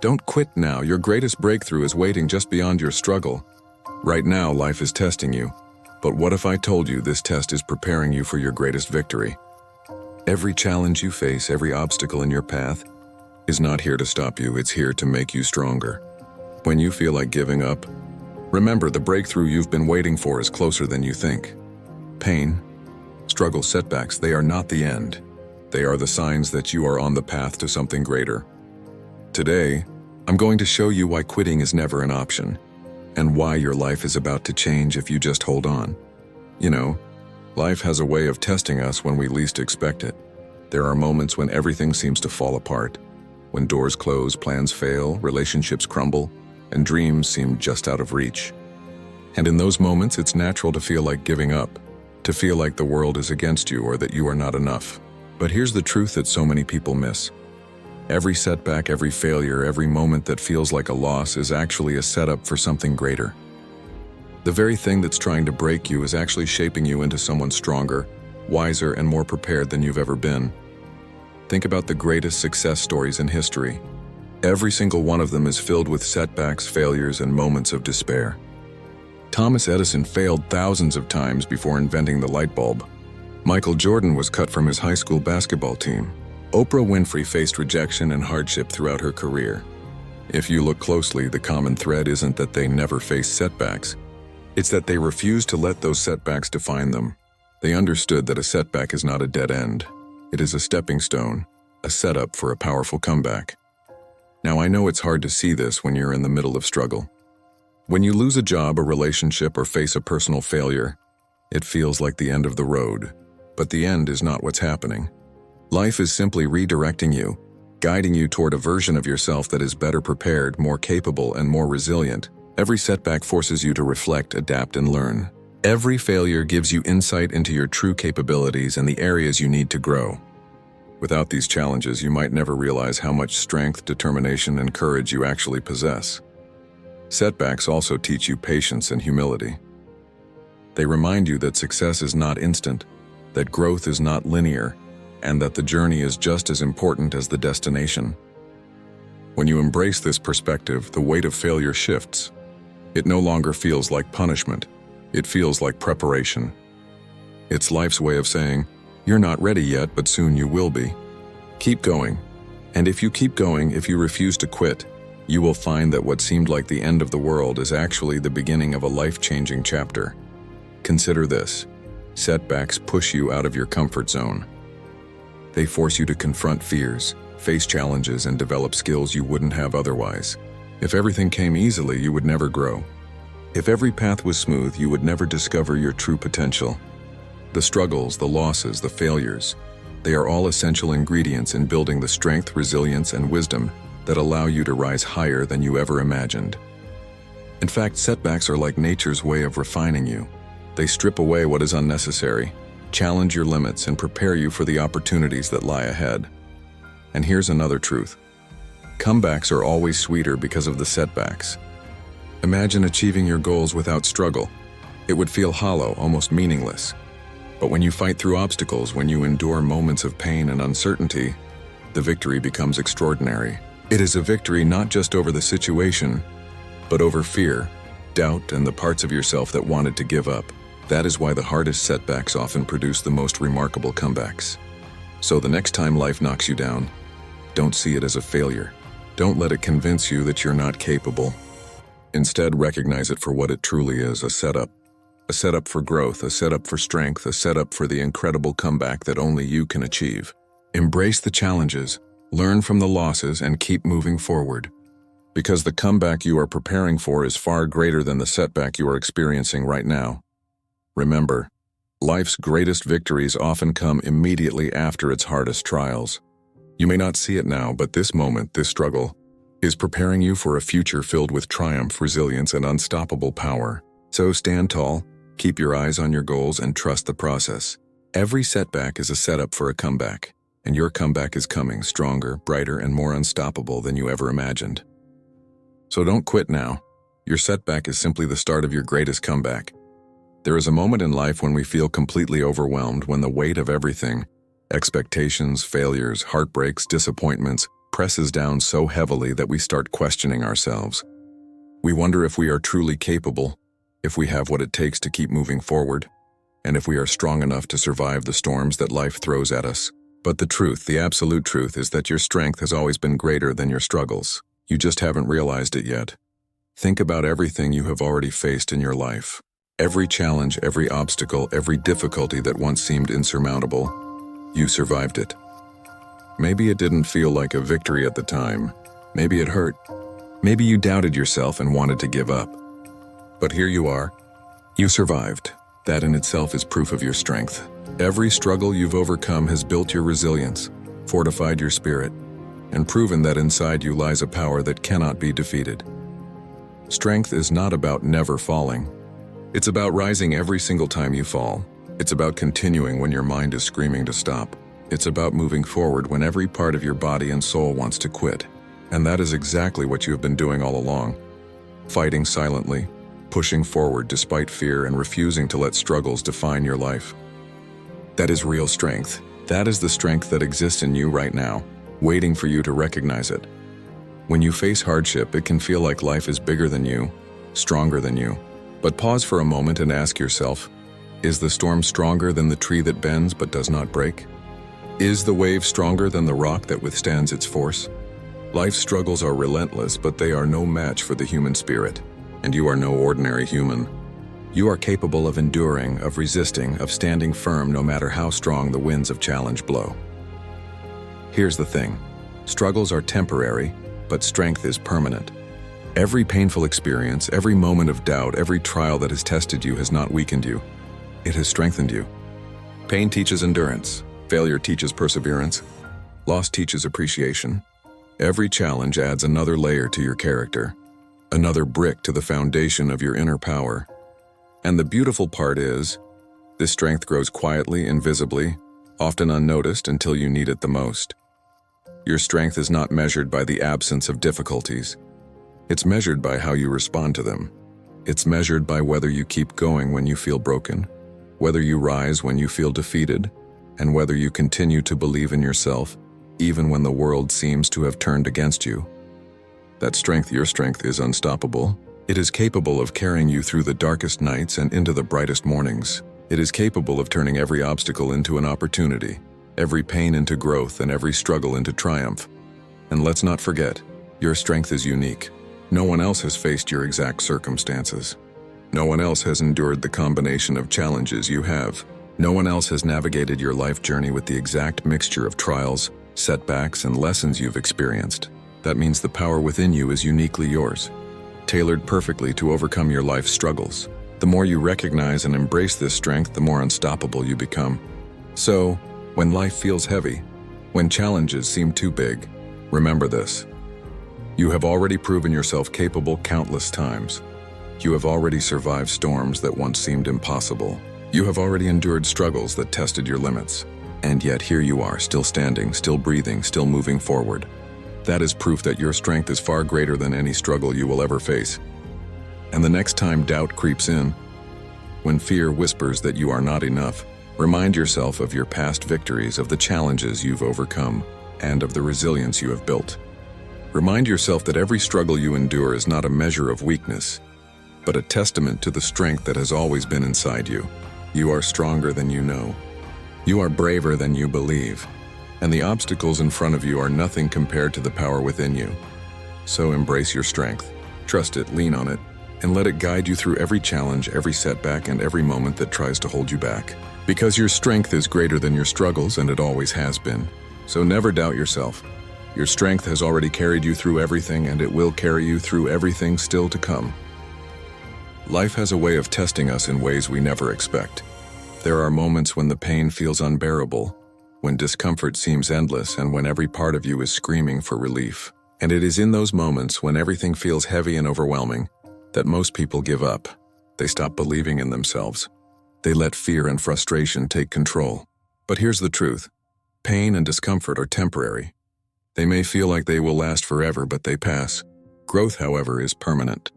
Don't quit now. Your greatest breakthrough is waiting just beyond your struggle. Right now, life is testing you. But what if I told you this test is preparing you for your greatest victory? Every challenge you face, every obstacle in your path, is not here to stop you. It's here to make you stronger. When you feel like giving up, remember the breakthrough you've been waiting for is closer than you think. Pain, struggle, setbacks, they are not the end. They are the signs that you are on the path to something greater. Today, I'm going to show you why quitting is never an option, and why your life is about to change if you just hold on. You know, life has a way of testing us when we least expect it. There are moments when everything seems to fall apart, when doors close, plans fail, relationships crumble, and dreams seem just out of reach. And in those moments, it's natural to feel like giving up, to feel like the world is against you or that you are not enough. But here's the truth that so many people miss. Every setback, every failure, every moment that feels like a loss is actually a setup for something greater. The very thing that's trying to break you is actually shaping you into someone stronger, wiser, and more prepared than you've ever been. Think about the greatest success stories in history. Every single one of them is filled with setbacks, failures, and moments of despair. Thomas Edison failed thousands of times before inventing the light bulb. Michael Jordan was cut from his high school basketball team. Oprah Winfrey faced rejection and hardship throughout her career. If you look closely, the common thread isn't that they never faced setbacks. It's that they refused to let those setbacks define them. They understood that a setback is not a dead end. It is a stepping stone, a setup for a powerful comeback. Now, I know it's hard to see this when you're in the middle of struggle. When you lose a job, a relationship, or face a personal failure, it feels like the end of the road. But the end is not what's happening. Life is simply redirecting you, guiding you toward a version of yourself that is better prepared, more capable, and more resilient. Every setback forces you to reflect, adapt, and learn. Every failure gives you insight into your true capabilities and the areas you need to grow. Without these challenges, you might never realize how much strength, determination, and courage you actually possess. Setbacks also teach you patience and humility. They remind you that success is not instant, that growth is not linear, and that the journey is just as important as the destination. When you embrace this perspective, the weight of failure shifts. It no longer feels like punishment. It feels like preparation. It's life's way of saying, you're not ready yet, but soon you will be. Keep going. And if you keep going, if you refuse to quit, you will find that what seemed like the end of the world is actually the beginning of a life-changing chapter. Consider this. Setbacks push you out of your comfort zone. They force you to confront fears, face challenges, and develop skills you wouldn't have otherwise. If everything came easily, you would never grow. If every path was smooth, you would never discover your true potential. The struggles, the losses, the failures, they are all essential ingredients in building the strength, resilience, and wisdom that allow you to rise higher than you ever imagined. In fact, setbacks are like nature's way of refining you. They strip away what is unnecessary, challenge your limits, and prepare you for the opportunities that lie ahead. And here's another truth. Comebacks are always sweeter because of the setbacks. Imagine achieving your goals without struggle. It would feel hollow, almost meaningless. But when you fight through obstacles, when you endure moments of pain and uncertainty, the victory becomes extraordinary. It is a victory not just over the situation, but over fear, doubt, and the parts of yourself that wanted to give up. That is why the hardest setbacks often produce the most remarkable comebacks. So the next time life knocks you down, don't see it as a failure. Don't let it convince you that you're not capable. Instead, recognize it for what it truly is, a setup. A setup for growth, a setup for strength, a setup for the incredible comeback that only you can achieve. Embrace the challenges, learn from the losses, and keep moving forward. Because the comeback you are preparing for is far greater than the setback you are experiencing right now. Remember, life's greatest victories often come immediately after its hardest trials. You may not see it now, but this moment, this struggle, is preparing you for a future filled with triumph, resilience, and unstoppable power. So stand tall, keep your eyes on your goals, and trust the process. Every setback is a setup for a comeback, and your comeback is coming stronger, brighter, and more unstoppable than you ever imagined. So don't quit now. Your setback is simply the start of your greatest comeback. There is a moment in life when we feel completely overwhelmed, when the weight of everything, expectations, failures, heartbreaks, disappointments, presses down so heavily that we start questioning ourselves. We wonder if we are truly capable, if we have what it takes to keep moving forward, and if we are strong enough to survive the storms that life throws at us. But the truth, the absolute truth, is that your strength has always been greater than your struggles. You just haven't realized it yet. Think about everything you have already faced in your life. Every challenge, every obstacle, every difficulty that once seemed insurmountable, you survived it. Maybe it didn't feel like a victory at the time. Maybe it hurt. Maybe you doubted yourself and wanted to give up. But here you are. You survived. That in itself is proof of your strength. Every struggle you've overcome has built your resilience, fortified your spirit, and proven that inside you lies a power that cannot be defeated. Strength is not about never falling. It's about rising every single time you fall. It's about continuing when your mind is screaming to stop. It's about moving forward when every part of your body and soul wants to quit. And that is exactly what you have been doing all along. Fighting silently, pushing forward despite fear, and refusing to let struggles define your life. That is real strength. That is the strength that exists in you right now, waiting for you to recognize it. When you face hardship, it can feel like life is bigger than you, stronger than you. But pause for a moment and ask yourself, is the storm stronger than the tree that bends but does not break? Is the wave stronger than the rock that withstands its force? Life's struggles are relentless, but they are no match for the human spirit. And you are no ordinary human. You are capable of enduring, of resisting, of standing firm no matter how strong the winds of challenge blow. Here's the thing. Struggles are temporary, but strength is permanent. Every painful experience, every moment of doubt, every trial that has tested you has not weakened you. It has strengthened you. Pain teaches endurance. Failure teaches perseverance. Loss teaches appreciation. Every challenge adds another layer to your character, another brick to the foundation of your inner power. And the beautiful part is, this strength grows quietly, invisibly, often unnoticed until you need it the most. Your strength is not measured by the absence of difficulties. It's measured by how you respond to them. It's measured by whether you keep going when you feel broken, whether you rise when you feel defeated, and whether you continue to believe in yourself, even when the world seems to have turned against you. That strength, your strength, is unstoppable. It is capable of carrying you through the darkest nights and into the brightest mornings. It is capable of turning every obstacle into an opportunity, every pain into growth, and every struggle into triumph. And let's not forget, your strength is unique. No one else has faced your exact circumstances. No one else has endured the combination of challenges you have. No one else has navigated your life journey with the exact mixture of trials, setbacks, and lessons you've experienced. That means the power within you is uniquely yours, tailored perfectly to overcome your life's struggles. The more you recognize and embrace this strength, the more unstoppable you become. So, when life feels heavy, when challenges seem too big, remember this. You have already proven yourself capable countless times. You have already survived storms that once seemed impossible. You have already endured struggles that tested your limits. And yet here you are, still standing, still breathing, still moving forward. That is proof that your strength is far greater than any struggle you will ever face. And the next time doubt creeps in, when fear whispers that you are not enough, remind yourself of your past victories, of the challenges you've overcome, and of the resilience you have built. Remind yourself that every struggle you endure is not a measure of weakness, but a testament to the strength that has always been inside you. You are stronger than you know. You are braver than you believe. And the obstacles in front of you are nothing compared to the power within you. So embrace your strength, trust it, lean on it, and let it guide you through every challenge, every setback, and every moment that tries to hold you back. Because your strength is greater than your struggles, and it always has been. So never doubt yourself. Your strength has already carried you through everything, and it will carry you through everything still to come. Life has a way of testing us in ways we never expect. There are moments when the pain feels unbearable, when discomfort seems endless, and when every part of you is screaming for relief. And it is in those moments, when everything feels heavy and overwhelming, that most people give up. They stop believing in themselves. They let fear and frustration take control. But here's the truth. Pain and discomfort are temporary. They may feel like they will last forever, but they pass. Growth, however, is permanent.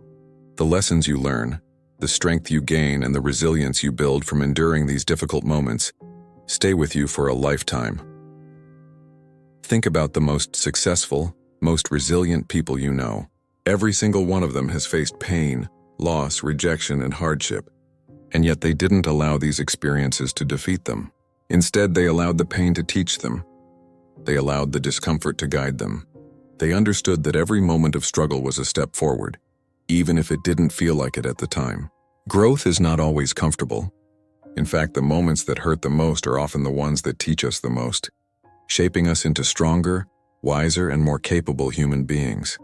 The lessons you learn, the strength you gain, and the resilience you build from enduring these difficult moments stay with you for a lifetime. Think about the most successful, most resilient people you know. Every single one of them has faced pain, loss, rejection, and hardship. And yet they didn't allow these experiences to defeat them. Instead, they allowed the pain to teach them. They allowed the discomfort to guide them. They understood that every moment of struggle was a step forward, even if it didn't feel like it at the time. Growth is not always comfortable. In fact, the moments that hurt the most are often the ones that teach us the most, shaping us into stronger, wiser, and more capable human beings.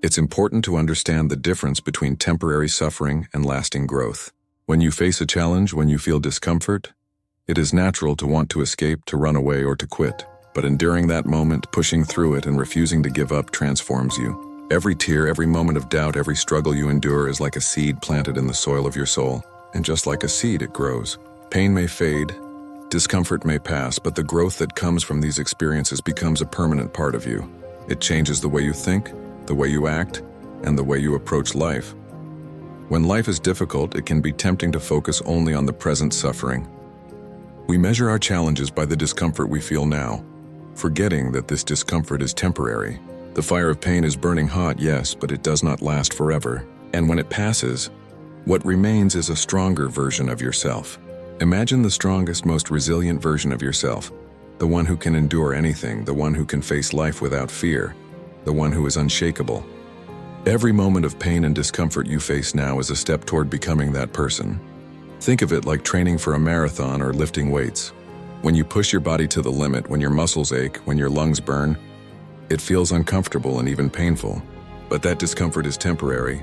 It's important to understand the difference between temporary suffering and lasting growth. When you face a challenge, when you feel discomfort, it is natural to want to escape, to run away, or to quit. But enduring that moment, pushing through it, and refusing to give up transforms you. Every tear, every moment of doubt, every struggle you endure is like a seed planted in the soil of your soul. And just like a seed, it grows. Pain may fade, discomfort may pass, but the growth that comes from these experiences becomes a permanent part of you. It changes the way you think, the way you act, and the way you approach life. When life is difficult, it can be tempting to focus only on the present suffering. We measure our challenges by the discomfort we feel now, forgetting that this discomfort is temporary. The fire of pain is burning hot, yes, but it does not last forever. And when it passes, what remains is a stronger version of yourself. Imagine the strongest, most resilient version of yourself, the one who can endure anything, the one who can face life without fear, the one who is unshakable. Every moment of pain and discomfort you face now is a step toward becoming that person. Think of it like training for a marathon or lifting weights. When you push your body to the limit, when your muscles ache, when your lungs burn, it feels uncomfortable and even painful. But that discomfort is temporary.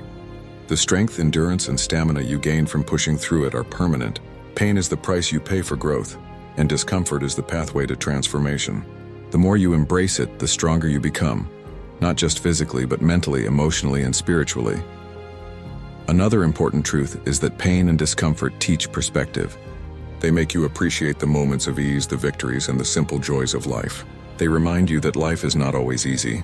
The strength, endurance, and stamina you gain from pushing through it are permanent. Pain is the price you pay for growth, and discomfort is the pathway to transformation. The more you embrace it, the stronger you become, not just physically, but mentally, emotionally, and spiritually. Another important truth is that pain and discomfort teach perspective. They make you appreciate the moments of ease, the victories, and the simple joys of life. They remind you that life is not always easy,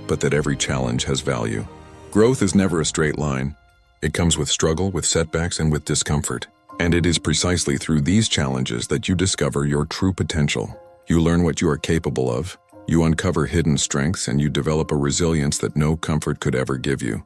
but that every challenge has value. Growth is never a straight line. It comes with struggle, with setbacks, and with discomfort. And it is precisely through these challenges that you discover your true potential. You learn what you are capable of, you uncover hidden strengths, and you develop a resilience that no comfort could ever give you.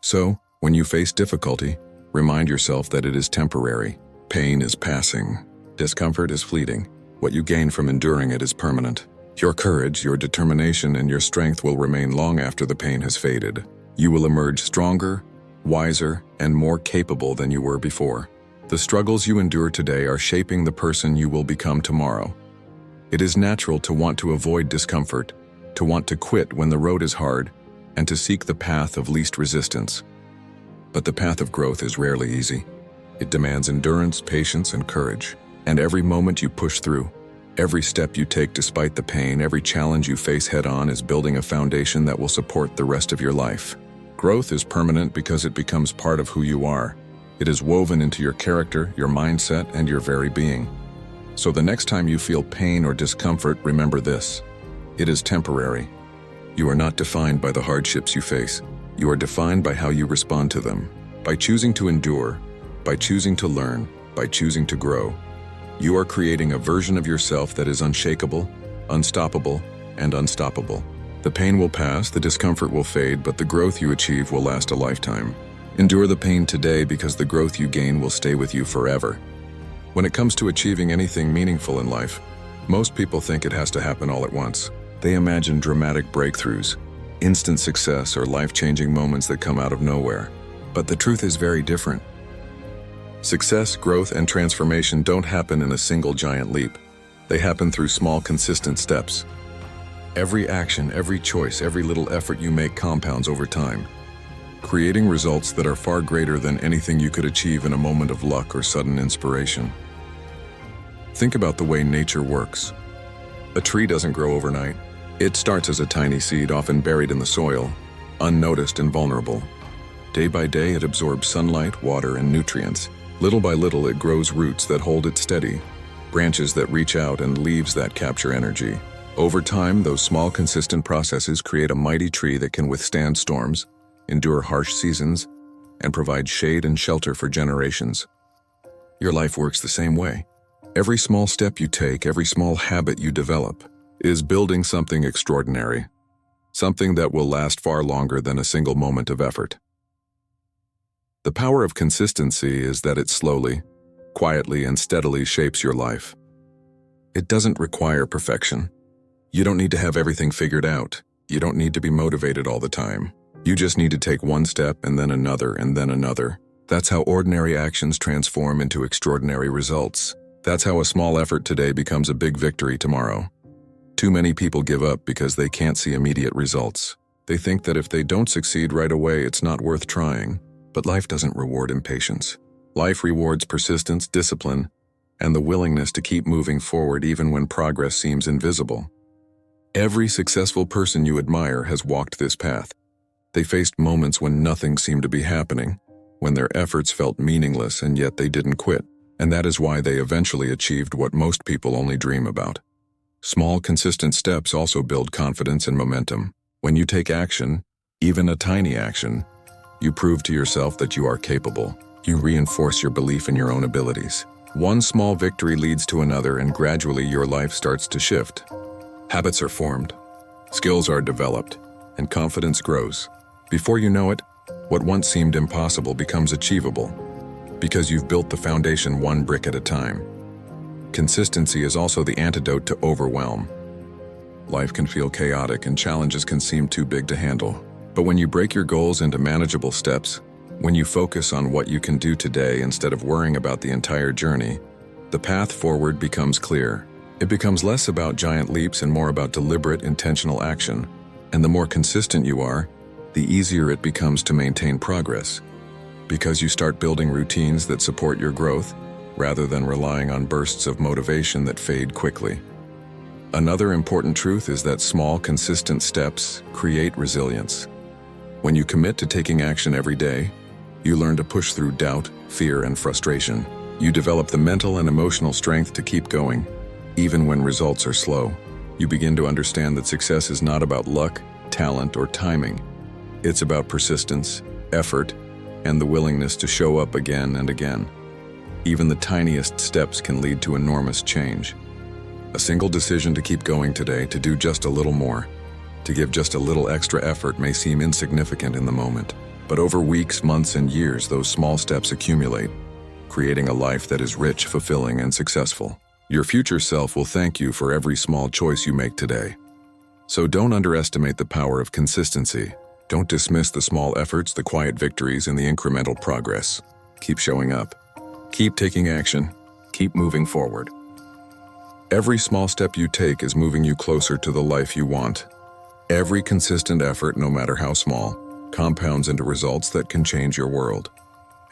So, when you face difficulty, remind yourself that it is temporary. Pain is passing. Discomfort is fleeting. What you gain from enduring it is permanent. Your courage, your determination, and your strength will remain long after the pain has faded. You will emerge stronger, wiser, and more capable than you were before. The struggles you endure today are shaping the person you will become tomorrow. It is natural to want to avoid discomfort, to want to quit when the road is hard, and to seek the path of least resistance. But the path of growth is rarely easy. It demands endurance, patience, and courage. And every moment you push through, every step you take despite the pain, every challenge you face head-on is building a foundation that will support the rest of your life. Growth is permanent because it becomes part of who you are. It is woven into your character, your mindset, and your very being. So the next time you feel pain or discomfort, remember this: it is temporary. You are not defined by the hardships you face. You are defined by how you respond to them. By choosing to endure, by choosing to learn, by choosing to grow, you are creating a version of yourself that is unshakable, unstoppable, and unstoppable. The pain will pass, the discomfort will fade, but the growth you achieve will last a lifetime. Endure the pain today because the growth you gain will stay with you forever. When it comes to achieving anything meaningful in life, most people think it has to happen all at once. They imagine dramatic breakthroughs, instant success, or life-changing moments that come out of nowhere. But the truth is very different. Success, growth, and transformation don't happen in a single giant leap. They happen through small, consistent steps. Every action, every choice, every little effort you make compounds over time, creating results that are far greater than anything you could achieve in a moment of luck or sudden inspiration. Think about the way nature works. A tree doesn't grow overnight. It starts as a tiny seed, often buried in the soil, unnoticed and vulnerable. Day by day, it absorbs sunlight, water, and nutrients. Little by little, it grows roots that hold it steady, branches that reach out, and leaves that capture energy. Over time, those small, consistent processes create a mighty tree that can withstand storms, endure harsh seasons, and provide shade and shelter for generations. Your life works the same way. Every small step you take, every small habit you develop, is building something extraordinary, something that will last far longer than a single moment of effort. The power of consistency is that it slowly, quietly, and steadily shapes your life. It doesn't require perfection. You don't need to have everything figured out. You don't need to be motivated all the time. You just need to take one step and then another and then another. That's how ordinary actions transform into extraordinary results. That's how a small effort today becomes a big victory tomorrow. Too many people give up because they can't see immediate results. They think that if they don't succeed right away, it's not worth trying. But life doesn't reward impatience. Life rewards persistence, discipline, and the willingness to keep moving forward even when progress seems invisible. Every successful person you admire has walked this path. They faced moments when nothing seemed to be happening, when their efforts felt meaningless and yet they didn't quit. And that is why they eventually achieved what most people only dream about. Small, consistent steps also build confidence and momentum. When you take action, even a tiny action, you prove to yourself that you are capable. You reinforce your belief in your own abilities. One small victory leads to another, and gradually your life starts to shift. Habits are formed, skills are developed, and confidence grows. Before you know it, what once seemed impossible becomes achievable, because you've built the foundation one brick at a time. Consistency is also the antidote to overwhelm. Life can feel chaotic and challenges can seem too big to handle. But when you break your goals into manageable steps, when you focus on what you can do today instead of worrying about the entire journey, the path forward becomes clear. It becomes less about giant leaps and more about deliberate, intentional action. And the more consistent you are, the easier it becomes to maintain progress, because you start building routines that support your growth, rather than relying on bursts of motivation that fade quickly. Another important truth is that small, consistent steps create resilience. When you commit to taking action every day, you learn to push through doubt, fear, and frustration. You develop the mental and emotional strength to keep going, even when results are slow. You begin to understand that success is not about luck, talent, or timing. It's about persistence, effort, and the willingness to show up again and again. Even the tiniest steps can lead to enormous change. A single decision to keep going today, to do just a little more, to give just a little extra effort may seem insignificant in the moment. But over weeks, months, and years, those small steps accumulate, creating a life that is rich, fulfilling, and successful. Your future self will thank you for every small choice you make today. So don't underestimate the power of consistency. Don't dismiss the small efforts, the quiet victories, and the incremental progress. Keep showing up. Keep taking action. Keep moving forward. Every small step you take is moving you closer to the life you want. Every consistent effort, no matter how small, compounds into results that can change your world.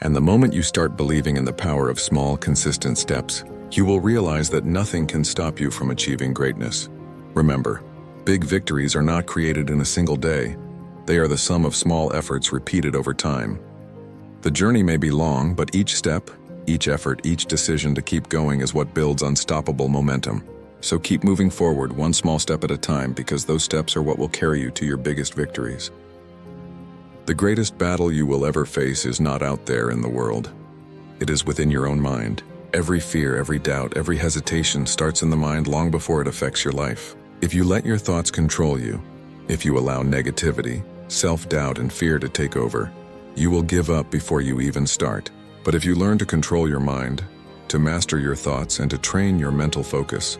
And the moment you start believing in the power of small, consistent steps, you will realize that nothing can stop you from achieving greatness. Remember, big victories are not created in a single day. They are the sum of small efforts repeated over time. The journey may be long, but each step, each effort, each decision to keep going is what builds unstoppable momentum. So keep moving forward one small step at a time, because those steps are what will carry you to your biggest victories. The greatest battle you will ever face is not out there in the world. It is within your own mind. Every fear, every doubt, every hesitation starts in the mind long before it affects your life. If you let your thoughts control you, if you allow negativity, self-doubt, and fear to take over, you will give up before you even start. But if you learn to control your mind, to master your thoughts, and to train your mental focus,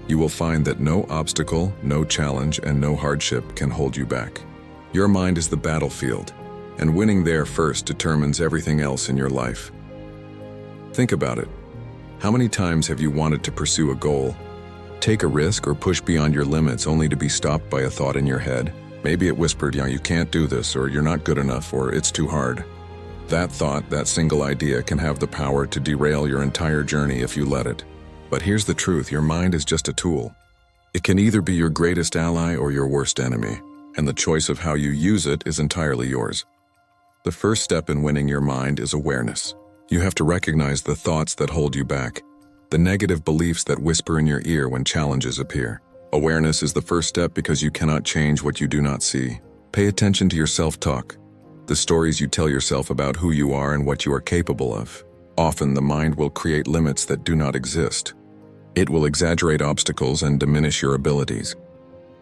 you will find that no obstacle, no challenge, and no hardship can hold you back. Your mind is the battlefield, and winning there first determines everything else in your life. Think about it. How many times have you wanted to pursue a goal, take a risk, or push beyond your limits only to be stopped by a thought in your head? Maybe it whispered, you can't do this, or you're not good enough, or it's too hard. That thought, that single idea, can have the power to derail your entire journey if you let it. But here's the truth, your mind is just a tool. It can either be your greatest ally or your worst enemy, and the choice of how you use it is entirely yours. The first step in winning your mind is awareness. You have to recognize the thoughts that hold you back, the negative beliefs that whisper in your ear when challenges appear. Awareness is the first step because you cannot change what you do not see. Pay attention to your self-talk, the stories you tell yourself about who you are and what you are capable of. Often the mind will create limits that do not exist. It will exaggerate obstacles and diminish your abilities.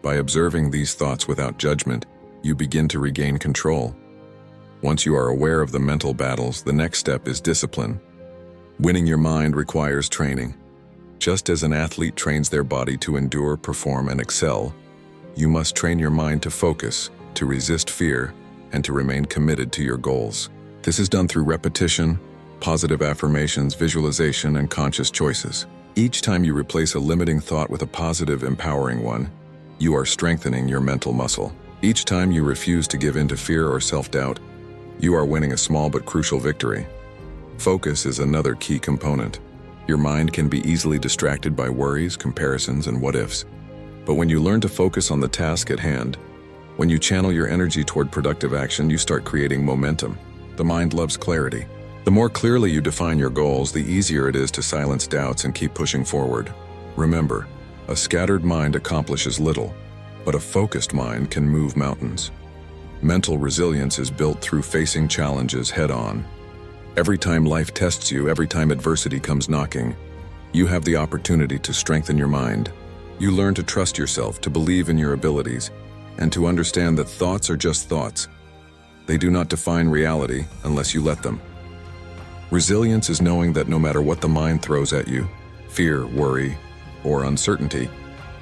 By observing these thoughts without judgment, you begin to regain control. Once you are aware of the mental battles, the next step is discipline. Winning your mind requires training. Just as an athlete trains their body to endure, perform, and excel, you must train your mind to focus, to resist fear, and to remain committed to your goals. This is done through repetition, positive affirmations, visualization, and conscious choices. Each time you replace a limiting thought with a positive, empowering one, you are strengthening your mental muscle. Each time you refuse to give in to fear or self-doubt, you are winning a small but crucial victory. Focus is another key component. Your mind can be easily distracted by worries, comparisons, and what-ifs. But when you learn to focus on the task at hand, when you channel your energy toward productive action, you start creating momentum. The mind loves clarity. The more clearly you define your goals, the easier it is to silence doubts and keep pushing forward. Remember, a scattered mind accomplishes little, but a focused mind can move mountains. Mental resilience is built through facing challenges head-on. Every time life tests you, every time adversity comes knocking, you have the opportunity to strengthen your mind. You learn to trust yourself, to believe in your abilities, and to understand that thoughts are just thoughts. They do not define reality unless you let them. Resilience is knowing that no matter what the mind throws at you, fear, worry, or uncertainty,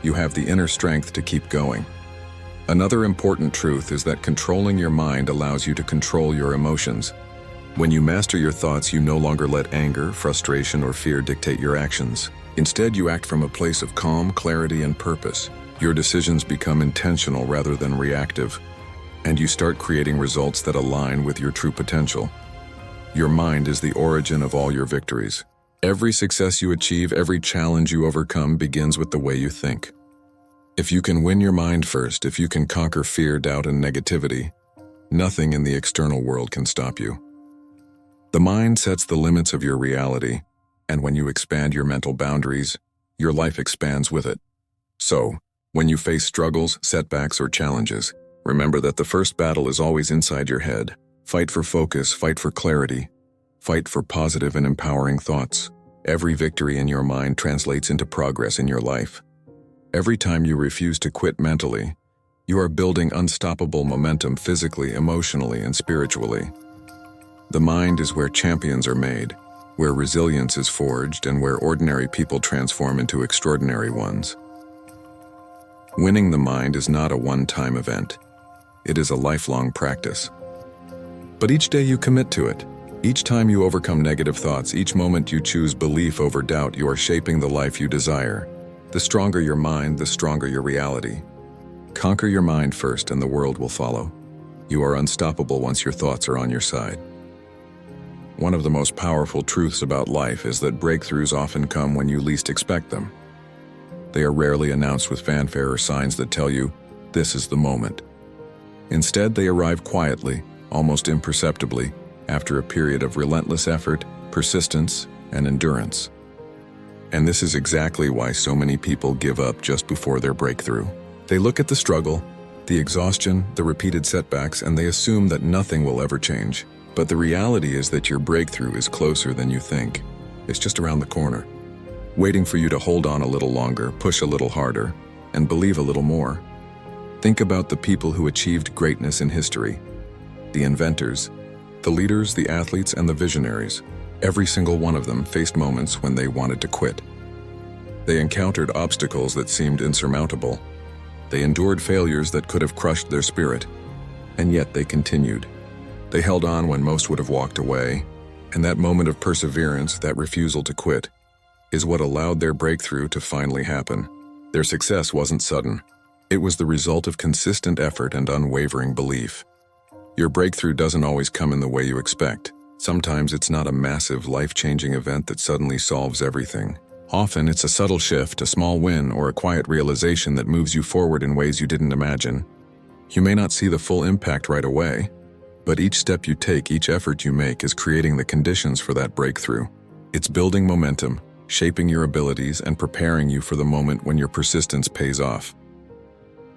you have the inner strength to keep going. Another important truth is that controlling your mind allows you to control your emotions. When you master your thoughts, you no longer let anger, frustration, or fear dictate your actions. Instead, you act from a place of calm, clarity, and purpose. Your decisions become intentional rather than reactive, and you start creating results that align with your true potential. Your mind is the origin of all your victories. Every success you achieve, every challenge you overcome begins with the way you think. If you can win your mind first, if you can conquer fear, doubt, and negativity, nothing in the external world can stop you. The mind sets the limits of your reality, and when you expand your mental boundaries, your life expands with it. So, when you face struggles, setbacks, or challenges, remember that the first battle is always inside your head. Fight for focus, fight for clarity, fight for positive and empowering thoughts. Every victory in your mind translates into progress in your life. Every time you refuse to quit mentally, you are building unstoppable momentum physically, emotionally, and spiritually. The mind is where champions are made, where resilience is forged, and where ordinary people transform into extraordinary ones. Winning the mind is not a one-time event. It is a lifelong practice. But each day you commit to it. Each time you overcome negative thoughts, each moment you choose belief over doubt, you are shaping the life you desire. The stronger your mind, the stronger your reality. Conquer your mind first and the world will follow. You are unstoppable once your thoughts are on your side. One of the most powerful truths about life is that breakthroughs often come when you least expect them. They are rarely announced with fanfare or signs that tell you, this is the moment. Instead, they arrive quietly, almost imperceptibly, after a period of relentless effort, persistence, and endurance. And this is exactly why so many people give up just before their breakthrough. They look at the struggle, the exhaustion, the repeated setbacks, and they assume that nothing will ever change. But the reality is that your breakthrough is closer than you think. It's just around the corner, waiting for you to hold on a little longer, push a little harder, and believe a little more. Think about the people who achieved greatness in history. The inventors, the leaders, the athletes, and the visionaries. Every single one of them faced moments when they wanted to quit. They encountered obstacles that seemed insurmountable. They endured failures that could have crushed their spirit, and yet they continued. They held on when most would have walked away, and that moment of perseverance, that refusal to quit, is what allowed their breakthrough to finally happen. Their success wasn't sudden. It was the result of consistent effort and unwavering belief. Your breakthrough doesn't always come in the way you expect. Sometimes it's not a massive, life-changing event that suddenly solves everything. Often it's a subtle shift, a small win, or a quiet realization that moves you forward in ways you didn't imagine. You may not see the full impact right away, but each step you take, each effort you make is creating the conditions for that breakthrough. It's building momentum, shaping your abilities, and preparing you for the moment when your persistence pays off.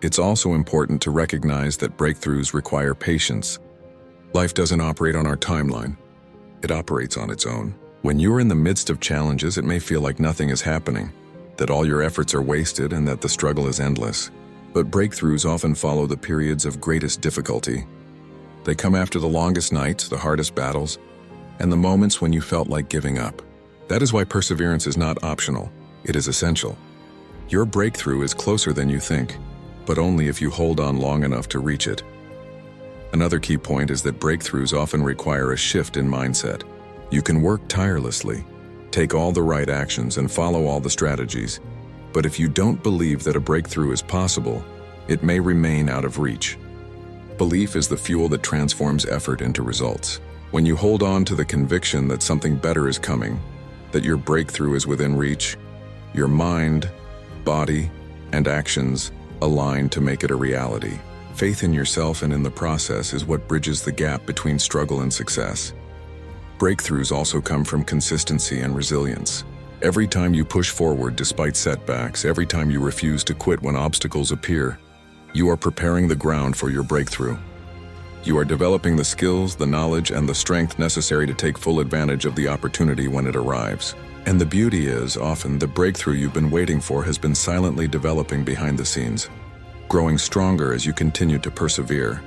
It's also important to recognize that breakthroughs require patience. Life doesn't operate on our timeline. It operates on its own. When you're in the midst of challenges, it may feel like nothing is happening. that all your efforts are wasted and that the struggle is endless. But breakthroughs often follow the periods of greatest difficulty. They come after the longest nights, the hardest battles, and the moments when you felt like giving up. That is why perseverance is not optional, it is essential. Your breakthrough is closer than you think, but only if you hold on long enough to reach it. Another key point is that breakthroughs often require a shift in mindset. You can work tirelessly, take all the right actions, and follow all the strategies, but if you don't believe that a breakthrough is possible, it may remain out of reach. Belief is the fuel that transforms effort into results. When you hold on to the conviction that something better is coming, that your breakthrough is within reach, your mind, body, and actions align to make it a reality. Faith in yourself and in the process is what bridges the gap between struggle and success. Breakthroughs also come from consistency and resilience. Every time you push forward despite setbacks, every time you refuse to quit when obstacles appear, you are preparing the ground for your breakthrough. You are developing the skills, the knowledge, and the strength necessary to take full advantage of the opportunity when it arrives. And the beauty is, often the breakthrough you've been waiting for has been silently developing behind the scenes, growing stronger as you continue to persevere.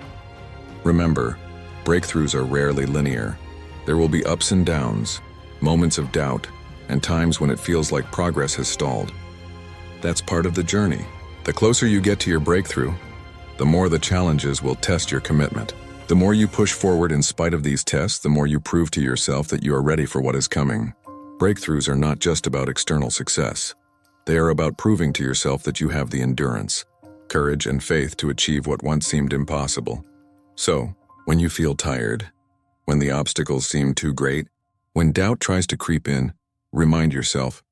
Remember, breakthroughs are rarely linear. There will be ups and downs, moments of doubt, and times when it feels like progress has stalled. That's part of the journey. The closer you get to your breakthrough, the more the challenges will test your commitment. The more you push forward in spite of these tests, the more you prove to yourself that you are ready for what is coming. Breakthroughs are not just about external success. They are about proving to yourself that you have the endurance, courage, and faith to achieve what once seemed impossible. So, when you feel tired, when the obstacles seem too great, when doubt tries to creep in, remind yourself,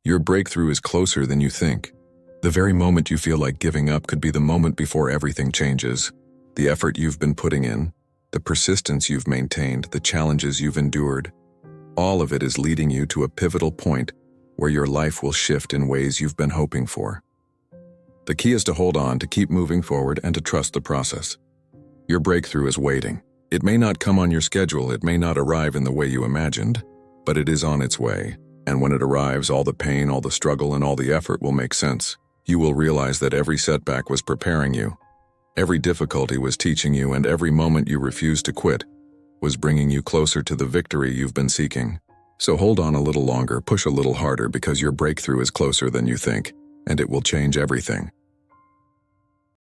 your breakthrough is closer than you think. The very moment you feel like giving up could be the moment before everything changes. The effort you've been putting in, the persistence you've maintained, the challenges you've endured, all of it is leading you to a pivotal point where your life will shift in ways you've been hoping for. The key is to hold on, to keep moving forward, and to trust the process. Your breakthrough is waiting. It may not come on your schedule, it may not arrive in the way you imagined, but it is on its way. And when it arrives, all the pain, all the struggle, and all the effort will make sense. You will realize that every setback was preparing you. Every difficulty was teaching you, and every moment you refused to quit was bringing you closer to the victory you've been seeking. So hold on a little longer, push a little harder, because your breakthrough is closer than you think, and it will change everything.